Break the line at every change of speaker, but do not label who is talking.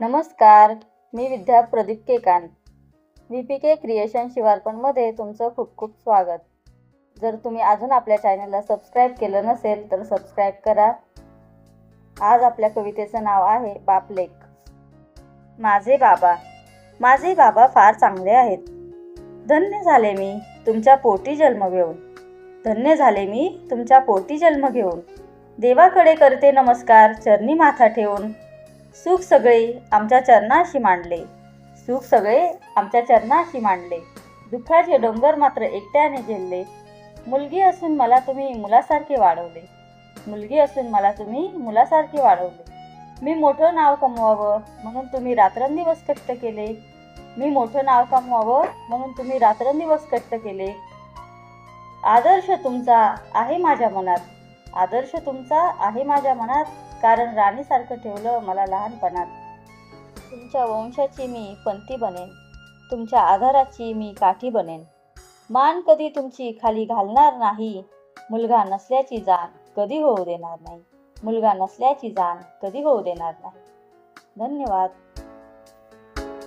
नमस्कार, मी विद्या Pradeep Kekan. VPK creation शिवारपणमध्ये तुमचं खूप खूप स्वागत. जर तुम्ही अजून आपल्या चॅनलला सबस्क्राईब केलं नसेल तर सबस्क्राईब करा. आज आपल्या कवितेचं नाव आहे बापलेक. माझे बाबा फार चांगले आहेत. धन्य झाले मी तुमच्या पोटी जन्म घेऊन. धन्य झाले मी तुमच्या पोटी जन्म घेऊन. देवाकडे करते नमस्कार चरणी माथा ठेवून. सुख सगळे आमच्या चरणाशी मांडले. सुख सगळे आमच्या चरणाशी मांडले. दुःखाचे डोंगर मात्र एकट्याने झेलले. मुलगी असून मला तुम्ही मुलासारखे वाढवले. मुलगी असून मला तुम्ही मुलासारखे वाढवले. मी मोठं नाव कमवावं म्हणून तुम्ही रात्रंदिवस कष्ट केले. मी मोठं नाव कमवावं म्हणून तुम्ही रात्रंदिवस कष्ट केले. आदर्श तुमचा आहे माझ्या मनात. आदर्श तुमचा आहे माझ्या मनात. कारण राणीसारखं ठेवलं मला लहानपणात. तुमच्या वंशाची मी पंथी बनेन. तुमच्या आधाराची मी काठी बनेन. मान कधी तुमची खाली घालणार नाही. मुलगा नसल्याची जाण कधी होऊ देणार नाही. मुलगा नसल्याची जाण कधी होऊ देणार नाही. धन्यवाद.